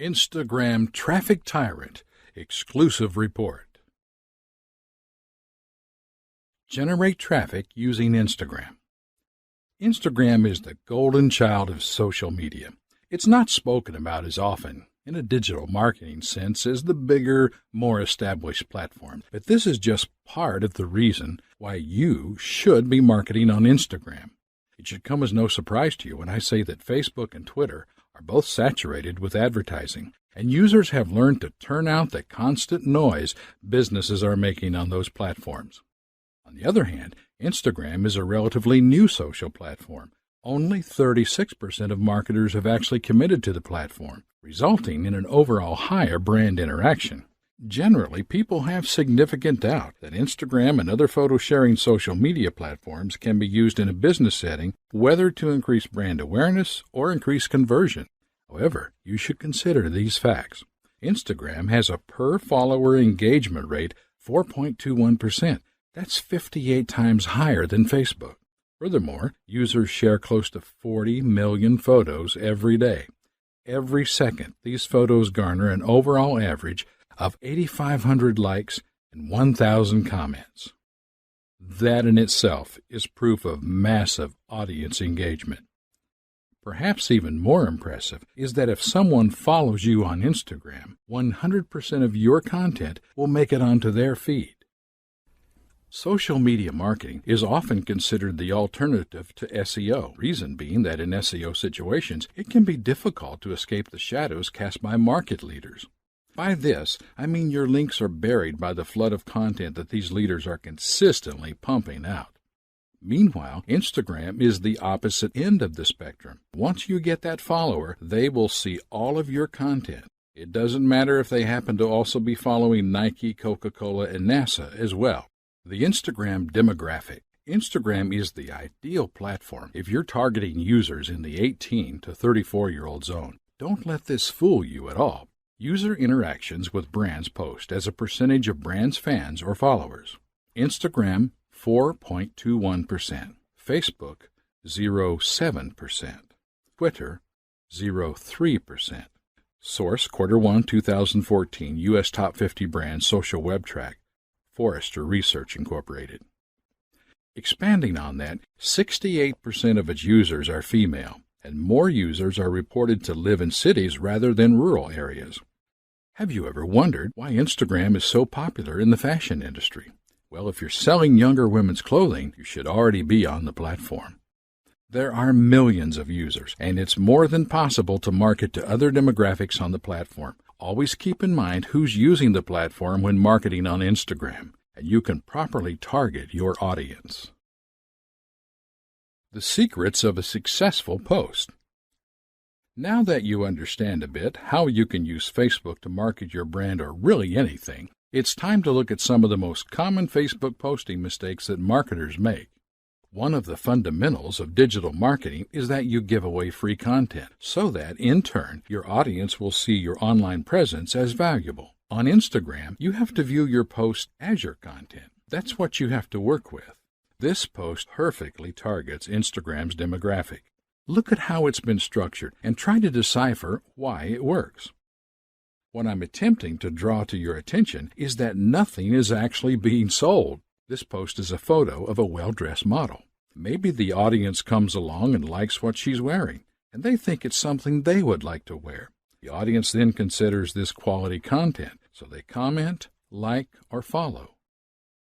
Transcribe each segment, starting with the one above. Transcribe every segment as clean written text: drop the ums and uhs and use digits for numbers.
Instagram Traffic Tyrant Exclusive Report. Generate traffic using Instagram. Instagram is the golden child of social media. It's not spoken about as often in a digital marketing sense as the bigger, more established platforms. But this is just part of the reason why you should be marketing on Instagram. It should come as no surprise to you when I say that Facebook and Twitter are both saturated with advertising, and users have learned to turn out the constant noise businesses are making on those platforms. On the other hand, Instagram is a relatively new social platform. Only 36% of marketers have actually committed to the platform, resulting in an overall higher brand interaction. Generally, people have significant doubt that Instagram and other photo-sharing social media platforms can be used in a business setting, whether to increase brand awareness or increase conversion. However, you should consider these facts. Instagram has a per-follower engagement rate 4.21%. That's 58 times higher than Facebook. Furthermore, users share close to 40 million photos every day. Every second, these photos garner an overall average of 8,500 likes and 1,000 comments. That in itself is proof of massive audience engagement. Perhaps even more impressive is that if someone follows you on Instagram, 100% of your content will make it onto their feed. Social media marketing is often considered the alternative to SEO, reason being that in SEO situations, it can be difficult to escape the shadows cast by market leaders. By this, I mean your links are buried by the flood of content that these leaders are consistently pumping out. Meanwhile, Instagram is the opposite end of the spectrum. Once you get that follower, they will see all of your content. It doesn't matter if they happen to also be following Nike, Coca-Cola, and NASA as well. The Instagram demographic. Instagram is the ideal platform if you're targeting users in the 18 to 34-year-old zone. Don't let this fool you at all. User interactions with brands post as a percentage of brands' fans or followers. Instagram, 4.21%. Facebook, 0.7%. Twitter, 0.3%. Source, Q1 2014, U.S. Top 50 Brands Social Web Track, Forrester Research Incorporated. Expanding on that, 68% of its users are female, and more users are reported to live in cities rather than rural areas. Have you ever wondered why Instagram is so popular in the fashion industry? Well, if you're selling younger women's clothing, you should already be on the platform. There are millions of users, and it's more than possible to market to other demographics on the platform. Always keep in mind who's using the platform when marketing on Instagram, and you can properly target your audience. The secrets of a successful post. Now that you understand a bit how you can use Facebook to market your brand or really anything, it's time to look at some of the most common Facebook posting mistakes that marketers make. One of the fundamentals of digital marketing is that you give away free content so that, in turn, your audience will see your online presence as valuable. On Instagram, you have to view your post as your content. That's what you have to work with. This post perfectly targets Instagram's demographic. Look at how it's been structured and try to decipher why it works. What I'm attempting to draw to your attention is that nothing is actually being sold. This post is a photo of a well-dressed model. Maybe the audience comes along and likes what she's wearing, and they think it's something they would like to wear. The audience then considers this quality content, so they comment, like, or follow.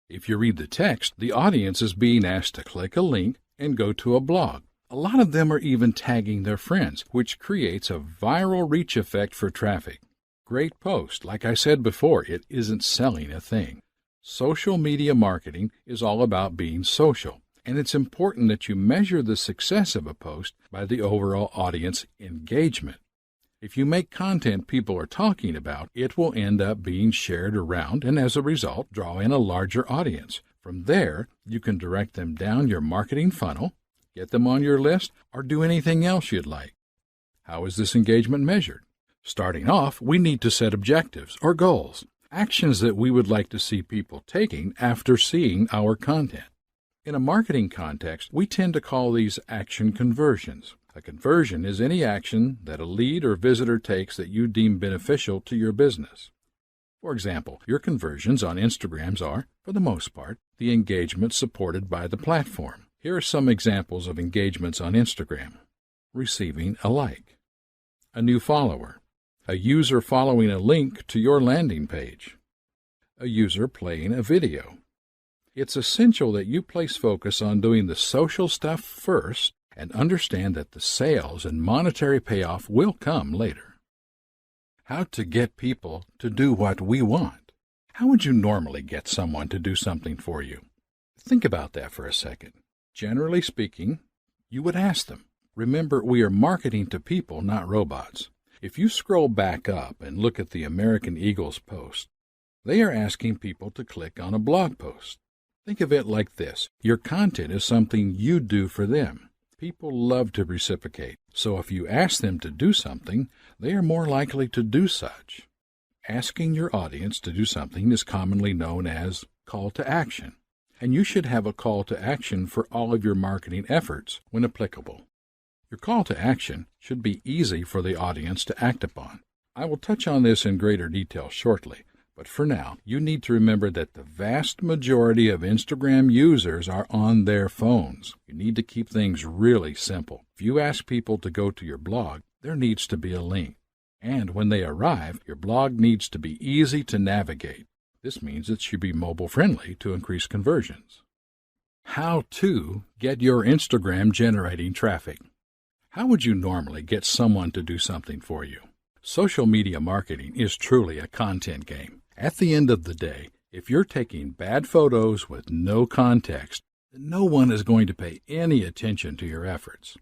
If you read the text, the audience is being asked to click a link and go to a blog. A lot of them are even tagging their friends, which creates a viral reach effect for traffic. Great post. Like I said before, it isn't selling a thing. Social media marketing is all about being social, and it's important that you measure the success of a post by the overall audience engagement. If you make content people are talking about, it will end up being shared around and as a result draw in a larger audience. From there, you can direct them down your marketing funnel, get them on your list, or do anything else you'd like. How is this engagement measured? Starting off, we need to set objectives or goals, actions that we would like to see people taking after seeing our content. In a marketing context, we tend to call these action conversions. A conversion is any action that a lead or visitor takes that you deem beneficial to your business. For example, your conversions on Instagrams are, for the most part, the engagement supported by the platform. Here are some examples of engagements on Instagram. Receiving a like, a new follower, a user following a link to your landing page, a user playing a video. It's essential that you place focus on doing the social stuff first and understand that the sales and monetary payoff will come later. How to get people to do what we want. How would you normally get someone to do something for you? Think about that for a second. Generally speaking, you would ask them. Remember, we are marketing to people, not robots. If you scroll back up and look at the American Eagle's post, they are asking people to click on a blog post. Think of it like this. Your content is something you do for them. People love to reciprocate, so if you ask them to do something, they are more likely to do such. Asking your audience to do something is commonly known as call to action, and you should have a call to action for all of your marketing efforts when applicable. Your call to action should be easy for the audience to act upon. I will touch on this in greater detail shortly, but for now, you need to remember that the vast majority of Instagram users are on their phones. You need to keep things really simple. If you ask people to go to your blog, there needs to be a link. And when they arrive, your blog needs to be easy to navigate. This means it should be mobile-friendly to increase conversions. How to get your Instagram generating traffic. How would you normally get someone to do something for you? Social media marketing is truly a content game. At the end of the day, if you're taking bad photos with no context, no one is going to pay any attention to your efforts.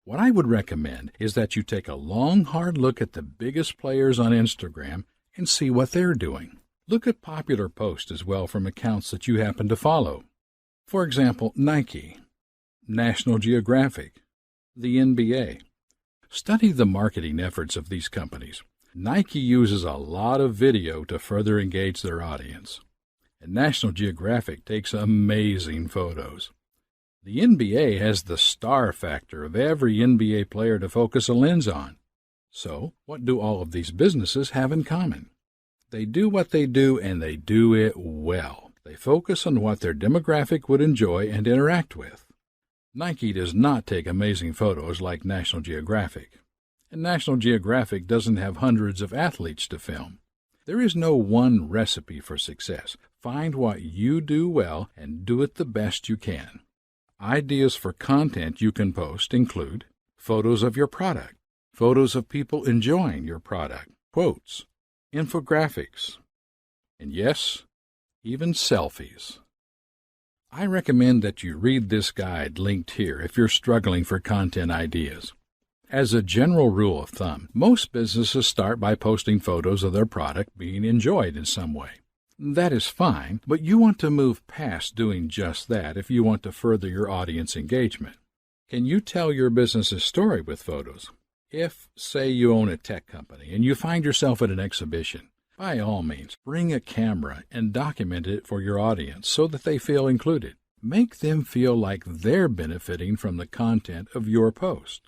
What I would recommend is that you take a long, hard look at the biggest players on Instagram and see what they're doing. Look at popular posts as well from accounts that you happen to follow. For example, Nike, National Geographic, the NBA. Study the marketing efforts of these companies. Nike uses a lot of video to further engage their audience, and National Geographic takes amazing photos. The NBA has the star factor of every NBA player to focus a lens on. So, what do all of these businesses have in common? They do what they do, and they do it well. They focus on what their demographic would enjoy and interact with. Nike does not take amazing photos like National Geographic, and National Geographic doesn't have hundreds of athletes to film. There is no one recipe for success. Find what you do well and do it the best you can. Ideas for content you can post include photos of your product, photos of people enjoying your product, quotes, infographics, and yes, even selfies. I recommend that you read this guide linked here if you're struggling for content ideas. As a general rule of thumb, most businesses start by posting photos of their product being enjoyed in some way. That is fine, but you want to move past doing just that if you want to further your audience engagement. Can you tell your business's story with photos? If, say, you own a tech company and you find yourself at an exhibition, by all means, bring a camera and document it for your audience so that they feel included. Make them feel like they're benefiting from the content of your post.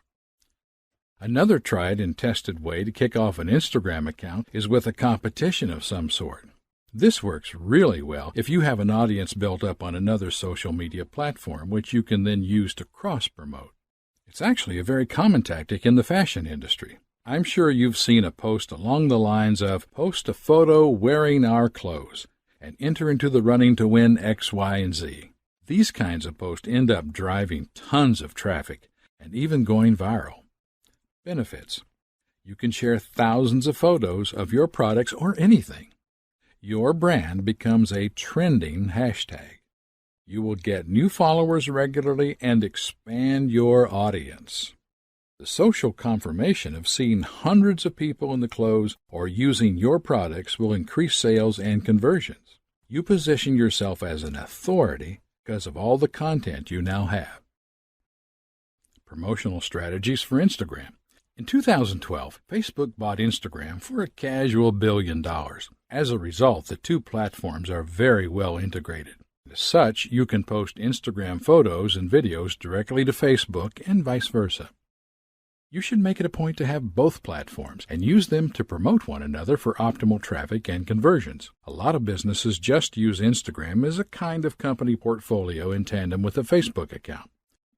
Another tried and tested way to kick off an Instagram account is with a competition of some sort. This works really well if you have an audience built up on another social media platform, which you can then use to cross-promote. It's actually a very common tactic in the fashion industry. I'm sure you've seen a post along the lines of, post a photo wearing our clothes and enter into the running to win X, Y, and Z. These kinds of posts end up driving tons of traffic and even going viral. Benefits. You can share thousands of photos of your products or anything. Your brand becomes a trending hashtag. You will get new followers regularly and expand your audience. The social confirmation of seeing hundreds of people in the clothes or using your products will increase sales and conversions. You position yourself as an authority because of all the content you now have. Promotional strategies for Instagram. In 2012, Facebook bought Instagram for a casual $1 billion. As a result, the two platforms are very well integrated. As such, you can post Instagram photos and videos directly to Facebook and vice versa. You should make it a point to have both platforms and use them to promote one another for optimal traffic and conversions. A lot of businesses just use Instagram as a kind of company portfolio in tandem with a Facebook account.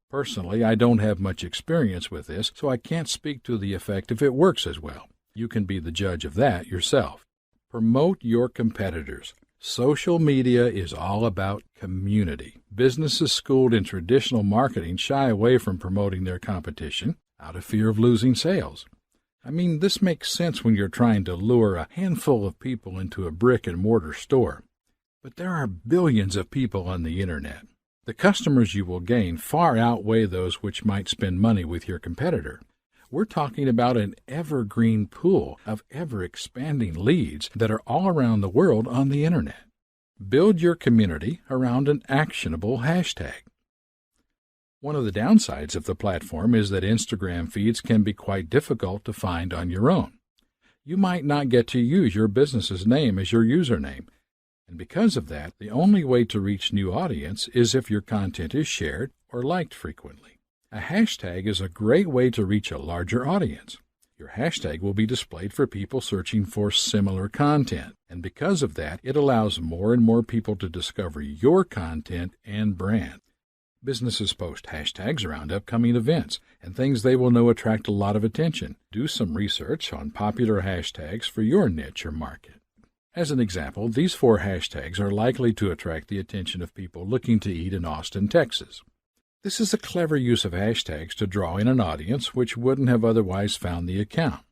Personally, I don't have much experience with this, so I can't speak to the effect if it works as well. You can be the judge of that yourself. Promote your competitors. Social media is all about community. Businesses schooled in traditional marketing shy away from promoting their competition out of fear of losing sales. I mean, this makes sense when you're trying to lure a handful of people into a brick-and-mortar store. But there are billions of people on the Internet. The customers you will gain far outweigh those which might spend money with your competitor. We're talking about an evergreen pool of ever-expanding leads that are all around the world on the Internet. Build your community around an actionable hashtag. One of the downsides of the platform is that Instagram feeds can be quite difficult to find on your own. You might not get to use your business's name as your username, and because of that, the only way to reach new audience is if your content is shared or liked frequently. A hashtag is a great way to reach a larger audience. Your hashtag will be displayed for people searching for similar content, and because of that, it allows more and more people to discover your content and brand. Businesses post hashtags around upcoming events and things they will know attract a lot of attention. Do some research on popular hashtags for your niche or market. As an example, these 4 hashtags are likely to attract the attention of people looking to eat in Austin, Texas. This is a clever use of hashtags to draw in an audience which wouldn't have otherwise found the account.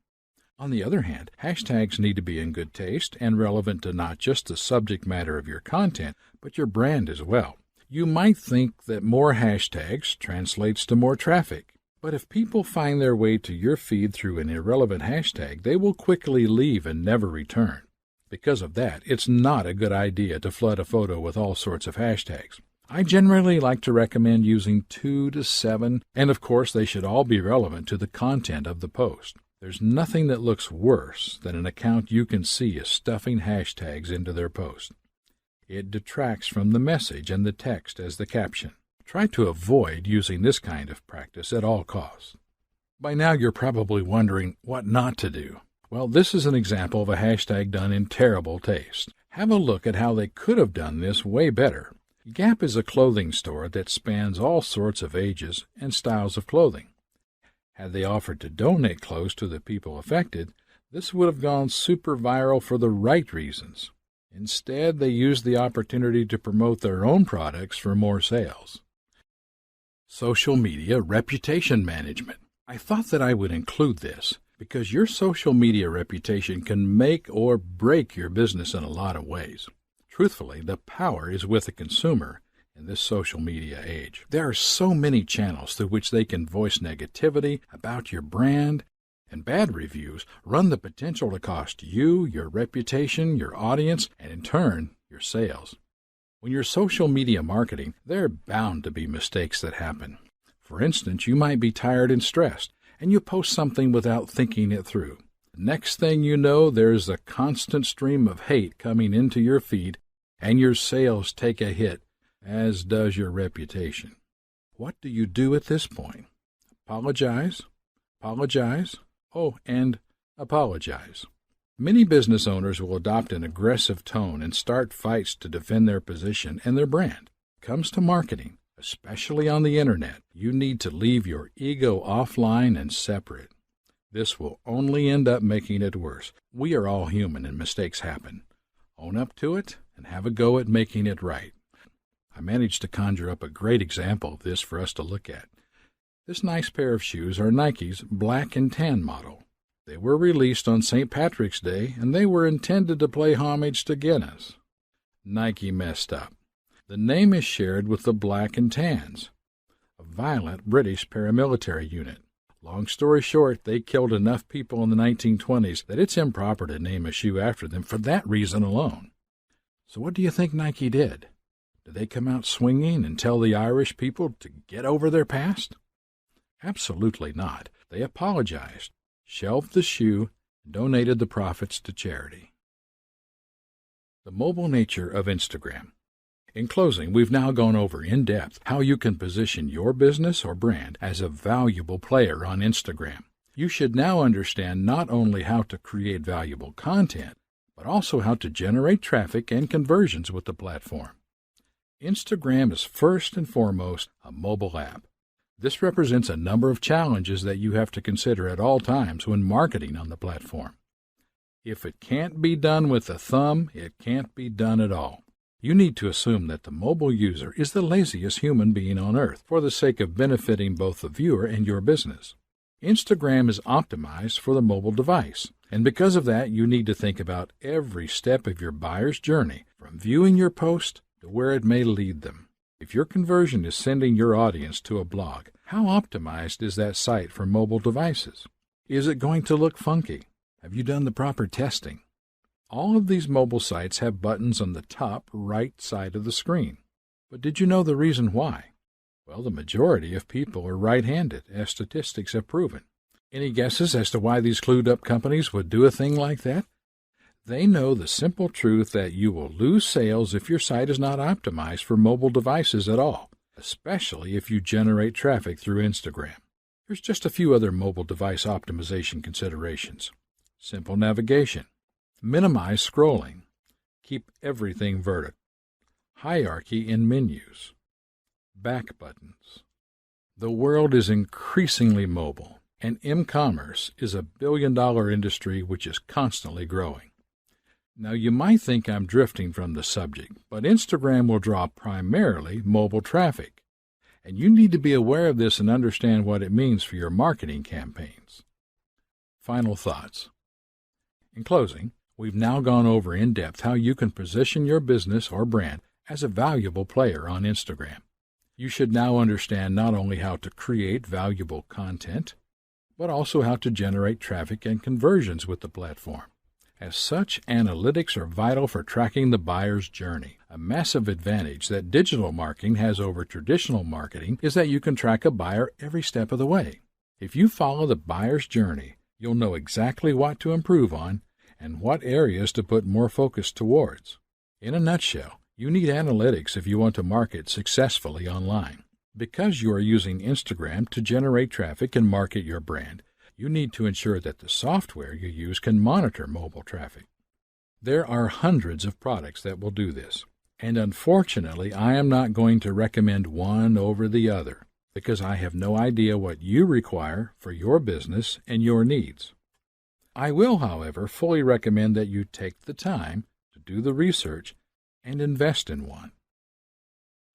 On the other hand, hashtags need to be in good taste and relevant to not just the subject matter of your content, but your brand as well. You might think that more hashtags translates to more traffic, but if people find their way to your feed through an irrelevant hashtag, they will quickly leave and never return. Because of that, it's not a good idea to flood a photo with all sorts of hashtags. I generally like to recommend using 2 to 7, and of course they should all be relevant to the content of the post. There's nothing that looks worse than an account you can see is stuffing hashtags into their post. It detracts from the message and the text as the caption. Try to avoid using this kind of practice at all costs. By now you're probably wondering what not to do. Well, this is an example of a hashtag done in terrible taste. Have a look at how they could have done this way better. Gap is a clothing store that spans all sorts of ages and styles of clothing. Had they offered to donate clothes to the people affected, this would have gone super viral for the right reasons. Instead, they used the opportunity to promote their own products for more sales. Social media reputation management. I thought that I would include this because your social media reputation can make or break your business in a lot of ways. Truthfully, the power is with the consumer in this social media age. There are so many channels through which they can voice negativity about your brand, and bad reviews run the potential to cost you, your reputation, your audience, and in turn, your sales. When you're social media marketing, there are bound to be mistakes that happen. For instance, you might be tired and stressed, and you post something without thinking it through. Next thing you know, there's a constant stream of hate coming into your feed, and your sales take a hit, as does your reputation. What do you do at this point? Apologize? Oh, and apologize. Many business owners will adopt an aggressive tone and start fights to defend their position and their brand. It comes to marketing, especially on the Internet, you need to leave your ego offline and separate. This will only end up making it worse. We are all human and mistakes happen. Own up to it and have a go at making it right. I managed to conjure up a great example of this for us to look at. This nice pair of shoes are Nike's black and tan model. They were released on St. Patrick's Day, and they were intended to pay homage to Guinness. Nike messed up. The name is shared with the Black and Tans, a violent British paramilitary unit. Long story short, they killed enough people in the 1920s that it's improper to name a shoe after them for that reason alone. So what do you think Nike did? Did they come out swinging and tell the Irish people to get over their past? Absolutely not. They apologized, shelved the shoe, and donated the profits to charity. The mobile nature of Instagram. In closing, we've now gone over in depth how you can position your business or brand as a valuable player on Instagram. You should now understand not only how to create valuable content, but also how to generate traffic and conversions with the platform. Instagram is first and foremost a mobile app. This represents a number of challenges that you have to consider at all times when marketing on the platform. If it can't be done with a thumb, it can't be done at all. You need to assume that the mobile user is the laziest human being on earth for the sake of benefiting both the viewer and your business. Instagram is optimized for the mobile device, and because of that, you need to think about every step of your buyer's journey, from viewing your post to where it may lead them. If your conversion is sending your audience to a blog, how optimized is that site for mobile devices? Is it going to look funky? Have you done the proper testing? All of these mobile sites have buttons on the top right side of the screen. But did you know the reason why? Well, the majority of people are right-handed, as statistics have proven. Any guesses as to why these clued-up companies would do a thing like that? They know the simple truth that you will lose sales if your site is not optimized for mobile devices at all, especially if you generate traffic through Instagram. Here's just a few other mobile device optimization considerations. Simple navigation. Minimize scrolling. Keep everything vertical. Hierarchy in menus. Back buttons. The world is increasingly mobile, and e-commerce is a billion-dollar industry which is constantly growing. Now, you might think I'm drifting from the subject, but Instagram will draw primarily mobile traffic, and you need to be aware of this and understand what it means for your marketing campaigns. Final thoughts. In closing, we've now gone over in depth how you can position your business or brand as a valuable player on Instagram. You should now understand not only how to create valuable content, but also how to generate traffic and conversions with the platform. As such, analytics are vital for tracking the buyer's journey. A massive advantage that digital marketing has over traditional marketing is that you can track a buyer every step of the way. If you follow the buyer's journey, you'll know exactly what to improve on and what areas to put more focus towards. In a nutshell, you need analytics if you want to market successfully online. Because you are using Instagram to generate traffic and market your brand, you need to ensure that the software you use can monitor mobile traffic. There are hundreds of products that will do this, and unfortunately, I am not going to recommend one over the other because I have no idea what you require for your business and your needs. I will, however, fully recommend that you take the time to do the research and invest in one.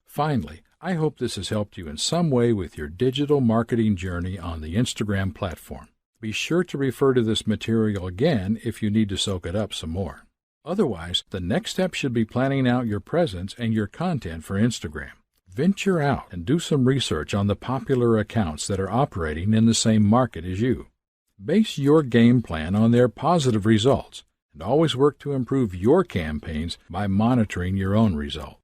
Finally, I hope this has helped you in some way with your digital marketing journey on the Instagram platform. Be sure to refer to this material again if you need to soak it up some more. Otherwise, the next step should be planning out your presence and your content for Instagram. Venture out and do some research on the popular accounts that are operating in the same market as you. Base your game plan on their positive results and always work to improve your campaigns by monitoring your own results.